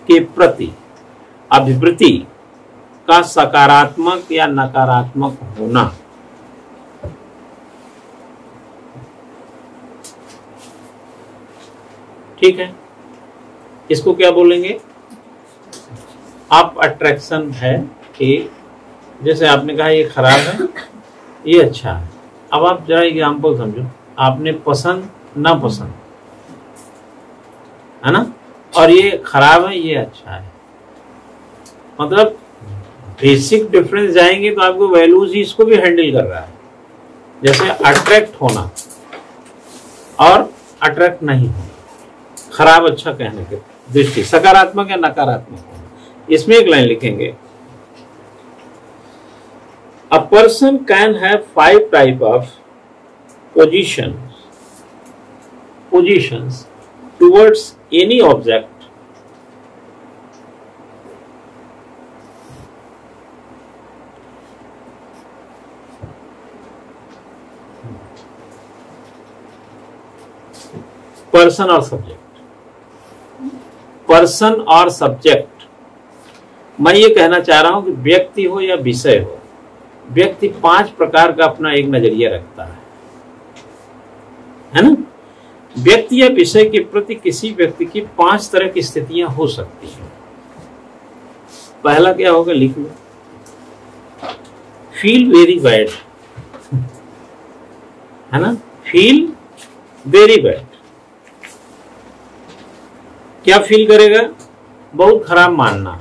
के प्रति अभिवृत्ति का सकारात्मक या नकारात्मक होना। ठीक है, इसको क्या बोलेंगे? आप अट्रैक्शन है एक, जैसे आपने कहा ये खराब है, ये अच्छा है। अब आप जरा एग्जाम्पल समझो, आपने पसंद ना पसंद, है ना, और ये खराब है, ये अच्छा है, मतलब बेसिक डिफरेंस जाएंगे तो आपको वैल्यूज ही इसको भी हैंडल कर रहा है। जैसे अट्रैक्ट होना और अट्रैक्ट नहीं होना, खराब अच्छा कहने के दृष्टि, सकारात्मक या नकारात्मक होना। इसमें एक लाइन लिखेंगे, a person can have 5 type of positions towards any object person और सब्जेक्ट। पर्सन और सब्जेक्ट, मैं ये कहना चाह रहा हूं कि व्यक्ति हो या विषय हो, व्यक्ति 5 प्रकार का अपना एक नजरिया रखता है ना। व्यक्ति या विषय के प्रति किसी व्यक्ति की 5 तरह की स्थितियां हो सकती हैं। पहला क्या होगा, लिख लो, फील वेरी बैड, है ना, फील वेरी बैड। क्या फील करेगा, बहुत खराब मानना,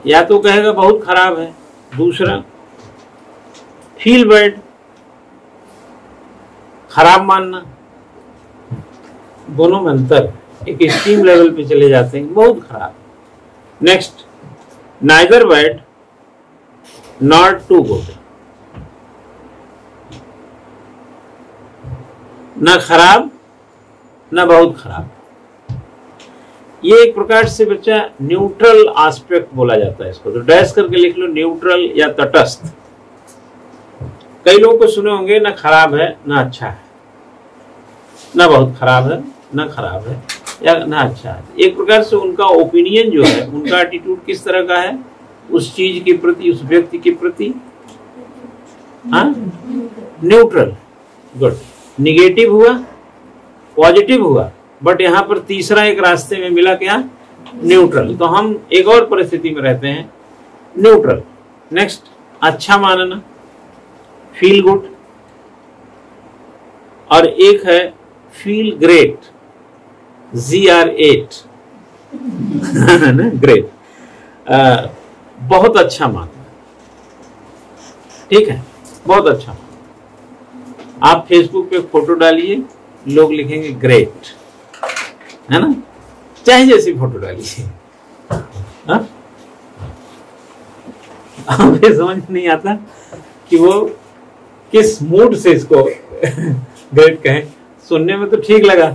या तो कहेगा बहुत खराब है। दूसरा, फील बैड, खराब मानना, दोनों में अंतर, एक एक्सट्रीम लेवल पे चले जाते हैं, बहुत खराब। Next, neither bad not too good, ना खराब ना बहुत खराब। ये एक प्रकार से बच्चा न्यूट्रल एस्पेक्ट बोला जाता है इसको, तो डैश करके लिख लो, न्यूट्रल या तटस्थ। कई लोगों को सुने होंगे, ना खराब है ना अच्छा है, ना बहुत खराब है ना खराब है, या ना अच्छा है। एक प्रकार से उनका ओपिनियन जो है, उनका एटीट्यूड किस तरह का है उस चीज के प्रति, उस व्यक्ति के प्रति, हाँ, न्यूट्रल। गुड। निगेटिव हुआ, पॉजिटिव हुआ, बट यहां पर तीसरा एक रास्ते में मिला, क्या, न्यूट्रल। तो हम एक और परिस्थिति में रहते हैं, न्यूट्रल। नेक्स्ट, अच्छा मानना, फील गुड, और एक है फील ग्रेट, GR8 ना, ग्रेट, बहुत अच्छा मानना। ठीक है, बहुत अच्छा मानना। आप फेसबुक पे फोटो डालिए, लोग लिखेंगे ग्रेट, है ना, चाहे जैसी फोटो डालिए। हमें समझ नहीं आता कि वो किस मूड से इसको ग्रेट कहें। सुनने में तो ठीक लगा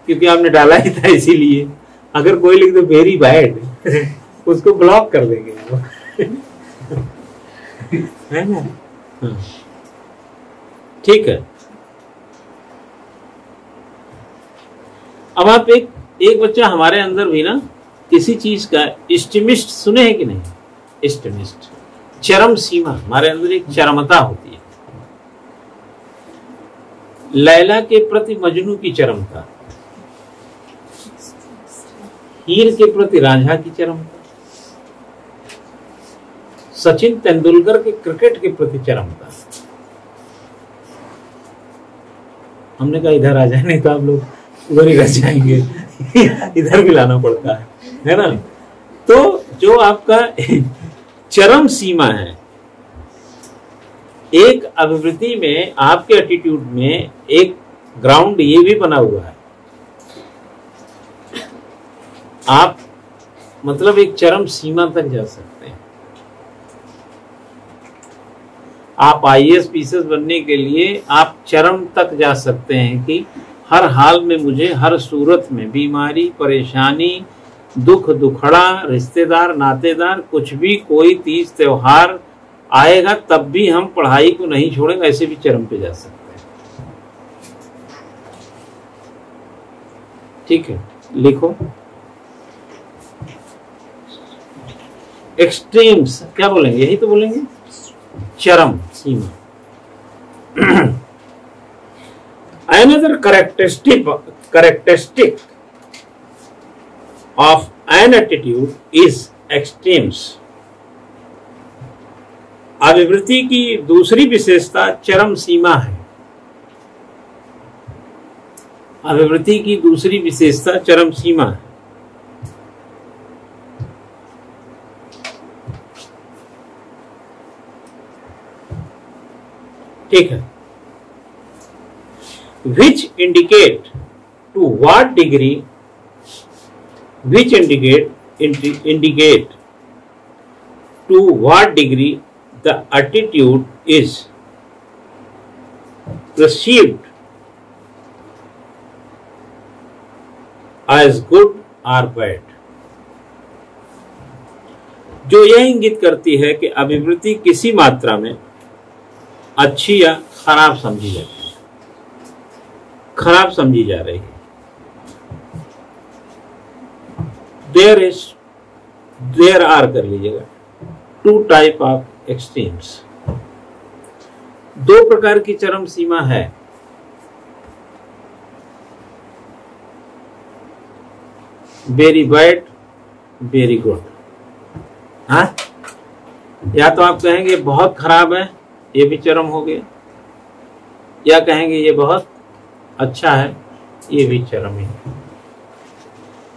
क्योंकि आपने डाला ही था, इसीलिए। अगर कोई लिख दो वेरी बैड, उसको ब्लॉक कर देंगे, है ना। ठीक है। अब आप एक बच्चा हमारे अंदर भी ना किसी चीज का इस्टिमिस्ट सुने हैं कि नहीं? इस्टिमिस्ट, चरम सीमा, हमारे अंदर एक चरमता होती है। लैला के प्रति मजनू की चरमता, हीर के प्रति रांझा की चरमता, सचिन तेंदुलकर के क्रिकेट के प्रति चरमता। हमने कहा इधर आ जाए, नहीं तो आप लोग उधर ही रह जाएंगे, इधर भी लाना पड़ता है ना। तो जो आपका चरम सीमा है, एक अभिवृत्ति में, आपके एटीट्यूड में एक ग्राउंड ये भी बना हुआ है। आप मतलब एक चरम सीमा तक जा सकते हैं। आप IAS PCS बनने के लिए आप चरम तक जा सकते हैं कि हर हाल में मुझे, हर सूरत में, बीमारी, परेशानी, दुख, दुखड़ा, रिश्तेदार, नातेदार, कुछ भी, कोई तीज त्योहार आएगा तब भी हम पढ़ाई को नहीं छोड़ेंगे, ऐसे भी चरम पे जा सकते हैं। ठीक है, लिखो एक्सट्रीम्स, क्या बोलेंगे, यही तो बोलेंगे, चरम सीमा। Another characteristic of an attitude is extremes. अभिवृत्ति की दूसरी विशेषता चरम सीमा है। अभिवृत्ति की दूसरी विशेषता चरम सीमा है। ठीक है। which indicate to what degree, which indicate to what degree the attitude is perceived as good or bad, जो यह इंगित करती है कि अभिवृत्ति किसी मात्रा में अच्छी या खराब समझी जाती है, खराब समझी जा रही है। देयर आर कर लीजिएगा टू टाइप ऑफ एक्सट्रीम्स, दो प्रकार की चरम सीमा है। Very bad, very good. हाँ, या तो आप कहेंगे बहुत खराब है, ये भी चरम हो गया, या कहेंगे ये बहुत अच्छा है, ये भी चरम है।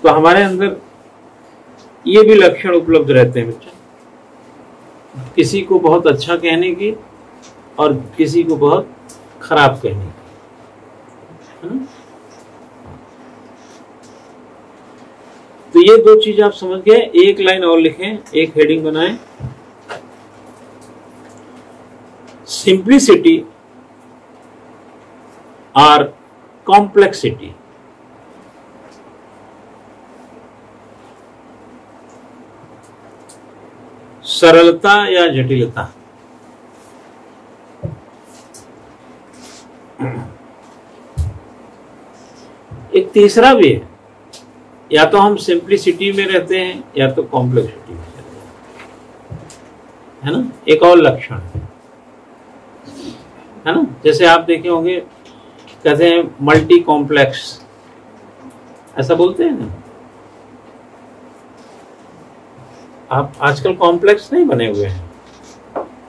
तो हमारे अंदर ये भी लक्षण उपलब्ध रहते हैं बच्चा, किसी को बहुत अच्छा कहने की और किसी को बहुत खराब कहने की, है ना? तो ये दो चीज आप समझ गए। एक लाइन और लिखें, एक हेडिंग बनाएं, सिंप्लिसिटी और कॉम्प्लेक्सिटी। सरलता या जटिलता। एक तीसरा भी है, या तो हम सिंप्लिसिटी में रहते हैं या तो कॉम्प्लेक्सिटी में रहते हैं, है ना? एक और लक्षण है ना, जैसे आप देखे होंगे कहते हैं मल्टी कॉम्प्लेक्स, ऐसा बोलते हैं ना। आप आजकल कॉम्प्लेक्स नहीं बने हुए हैं,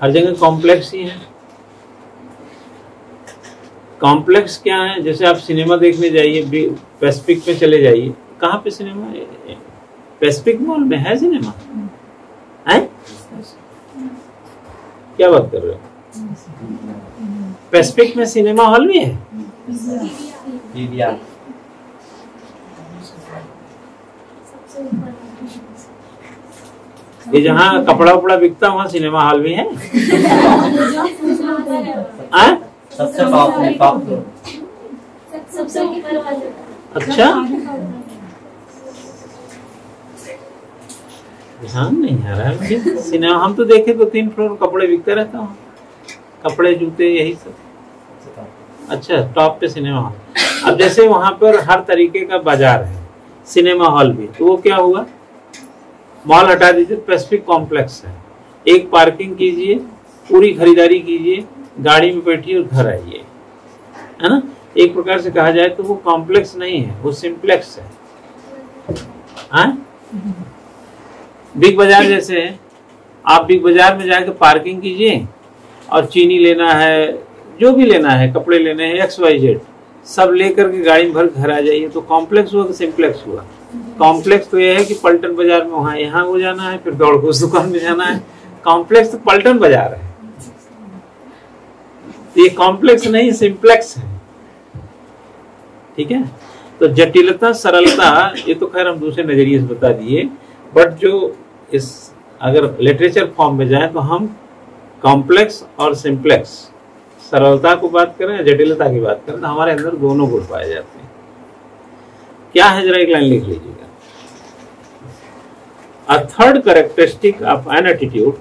हर जगह कॉम्प्लेक्स ही है। कॉम्प्लेक्स क्या है? जैसे आप सिनेमा देखने जाइए, पैसिफिक में चले जाइए, कहाँ पे सिनेमा है? पैसिफिक मॉल में है सिनेमा, है? क्या बात कर रहे हो? पैसिफिक में सिनेमा हॉल भी है? ये जहाँ कपड़ा उपड़ा बिकता वहाँ सिनेमा हॉल भी है? सबसे टॉप। अच्छा, ध्यान नहीं आ रहा है मुझे। सिनेमा हम तो देखे तो 3 फ्लोर कपड़े बिकते रहता हूँ, कपड़े जूते यही सब। अच्छा, टॉप पे सिनेमा हॉल। अब जैसे वहां पर हर तरीके का बाजार है, सिनेमा हॉल भी, तो वो क्या हुआ? मॉल हटा दीजिए, पैसिफिक कॉम्प्लेक्स है। एक पार्किंग कीजिए, पूरी खरीदारी कीजिए, गाड़ी में बैठिए और घर आइए, है ना? एक प्रकार से कहा जाए तो वो कॉम्प्लेक्स नहीं है, वो सिंप्लेक्स है। हाँ? बिग बाजार जैसे है, आप बिग बाजार में जाकर पार्किंग कीजिए और चीनी लेना है, जो भी लेना है, कपड़े लेने हैं, XYZ सब लेकर के गाड़ी में भर घर आ जाइए। तो कॉम्प्लेक्स हुआ कि सिंप्लेक्स हुआ? कॉम्प्लेक्स तो यह है कि पलटन बाजार में वहां यहाँ हो जाना है, फिर दौड़ को उस दुकान में जाना है। कॉम्प्लेक्स तो पलटन बाजार है, ये कॉम्प्लेक्स नहीं, सिंप्लेक्स है। ठीक है? तो जटिलता, सरलता, ये तो खैर हम दूसरे नजरिए से बता दिए, बट जो इस अगर लिटरेचर फॉर्म में जाए तो हम कॉम्प्लेक्स और सिंप्लेक्स, सरलता को बात करें या जटिलता की बात करें, तो हमारे अंदर दोनों गुण पाए जाते हैं। क्या है, जरा एक लाइन लिख लीजिएगा। A third characteristic of an attitude,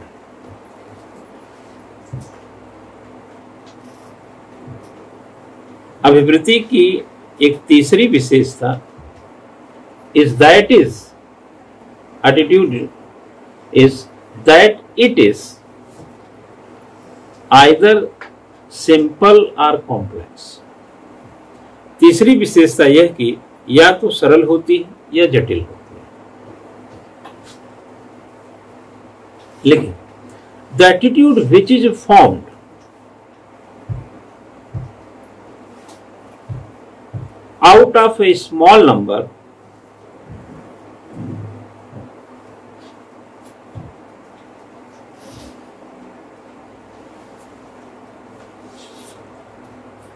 अभिवृत्ति की एक तीसरी विशेषता is that is attitude is that it is either simple or complex। तीसरी विशेषता यह कि या तो सरल होती है या जटिल होती है। लेकिन The attitude which is formed out of a small number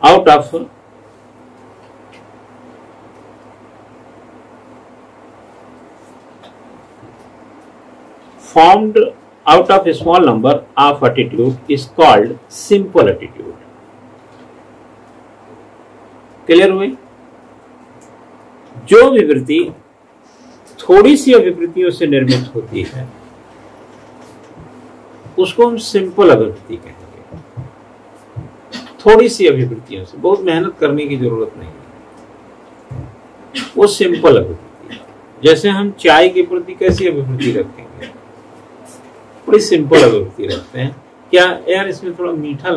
out of formed out of a small number of attitude is called simple attitude. Clear हुई? जो विवृत्ति थोड़ी सी अभिवृत्तियों से निर्मित होती है उसको हम सिंपल अभिवृत्ति कहेंगे। थोड़ी सी अभिवृत्तियों से, बहुत मेहनत करने की जरूरत नहीं है, वो सिंपल अभिवृत्ति। जैसे हम चाय के प्रति कैसी अभिवृत्ति रखेंगे? बड़ी सिंपल अभिवृत्ति रखते हैं। क्या यार इसमें थोड़ा मीठा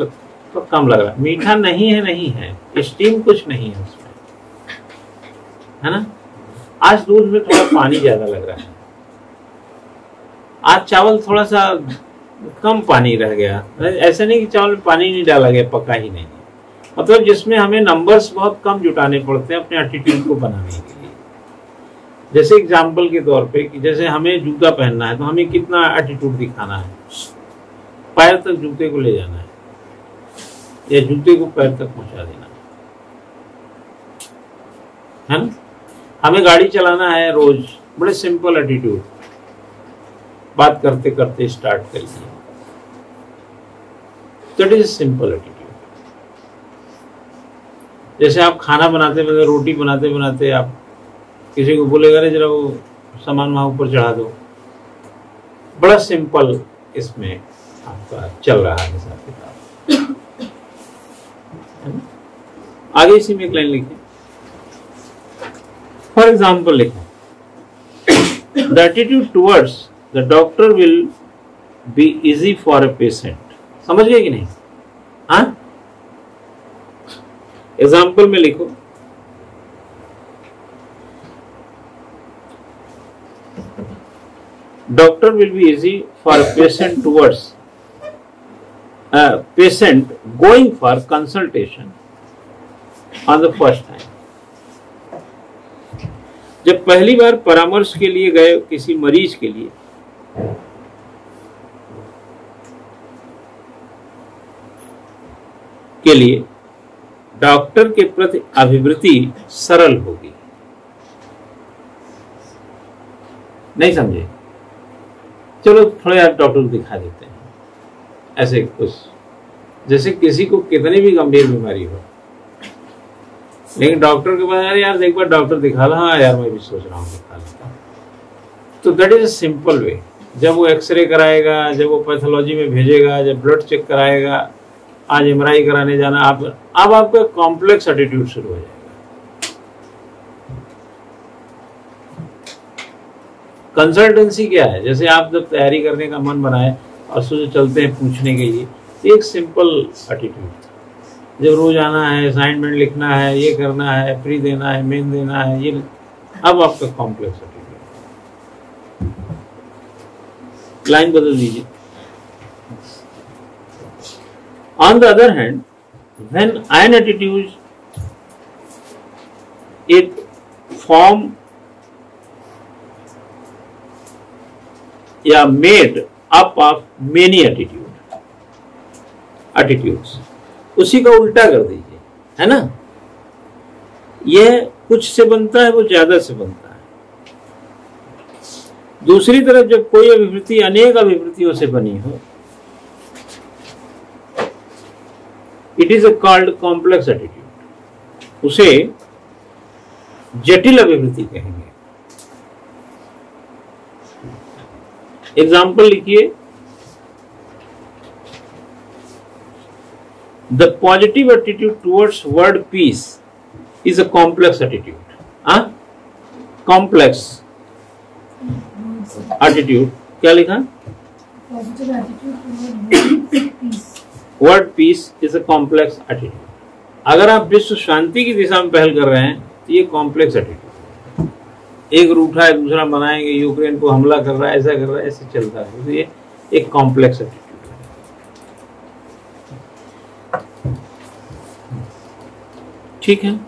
तो कम लग रहा है, मीठा नहीं है, नहीं है, स्टीम कुछ नहीं है उसमें, है ना। आज दूध में थोड़ा पानी ज्यादा लग रहा है, आज चावल थोड़ा सा कम पानी रह गया। ऐसा नहीं कि चावल में पानी नहीं डाला गया, पका ही नहीं, मतलब जिसमें हमें नंबर्स बहुत कम जुटाने पड़ते हैं अपने एटीट्यूड को बनाने के लिए। जैसे एग्जाम्पल के तौर पे कि जैसे हमें जूता पहनना है तो हमें कितना एटीट्यूड दिखाना है, पैर तक जूते को ले जाना है या जूते को पैर तक पहुंचा देना है ना। हमें गाड़ी चलाना है रोज, बड़े सिंपल एटीट्यूड, बात करते करते स्टार्ट करिए, दैट इज सिंपल एटीट्यूड। जैसे आप खाना बनाते बनाते, रोटी बनाते बनाते आप किसी को बोलेगा अरे जरा वो सामान वहां ऊपर चढ़ा दो, बड़ा सिंपल इसमें आपका चल रहा है हिसाब किताब। आगे इसी में एक लाइन लिखिए, फॉर एग्जाम्पल लिखें, the attitude towards the doctor will be easy for a patient. समझ गए कि नहीं? हाँ, एग्जाम्पल में लिखो, doctor will be easy for patient towards patient going for consultation on the first time. जब पहली बार परामर्श के लिए गए किसी मरीज के लिए डॉक्टर के प्रति अभिवृत्ति सरल होगी। नहीं समझे? चलो थोड़ा यार डॉक्टर को दिखा देते हैं, ऐसे कुछ, जैसे किसी को कितनी भी गंभीर बीमारी हो, लेकिन डॉक्टर के पास यार एक बार डॉक्टर दिखा ला, हाँ यार मैं भी सोच रहा हूँ दिखा लेता। तो that is a simple way. जब वो एक्सरे कराएगा, जब वो पैथोलॉजी में भेजेगा, जब ब्लड चेक कराएगा, आज एमआरआई कराने जाना, अब आपका कॉम्प्लेक्स एटीट्यूड शुरू हो जाएगा। कंसल्टेंसी क्या है? जैसे आप जब तैयारी करने का मन बनाए और सोचे चलते हैं पूछने के लिए, एक सिंपल एटीट्यूड। जब रोज आना है, असाइनमेंट लिखना है, ये करना है, प्री देना है, मेन देना है, ये अब आपका कॉम्प्लेक्स एटीट्यूड। लाइन बदल दीजिए। On the other hand, when an attitude it form या made up of many attitudes, उसी का उल्टा कर दीजिए, है ना। यह कुछ से बनता है, वो ज्यादा से बनता है। दूसरी तरफ जब कोई अभिवृत्ति अनेक अभिवृत्तियों से बनी हो, it is called complex attitude. उसे जटिल अभिवृत्ति कहेंगे। एग्जाम्पल लिखिए, the positive attitude towards world peace is a complex attitude. Complex attitude क्या लिखा? World peace is a complex attitude. अगर आप विश्व शांति की दिशा में पहल कर रहे हैं तो ये कॉम्प्लेक्स एटीट्यूड। एक रूठा है, दूसरा बनाएंगे, यूक्रेन को हमला कर रहा है, ऐसा कर रहा है, ऐसे चलता है, तो ये एक कॉम्प्लेक्स एटीट्यूड है। ठीक है।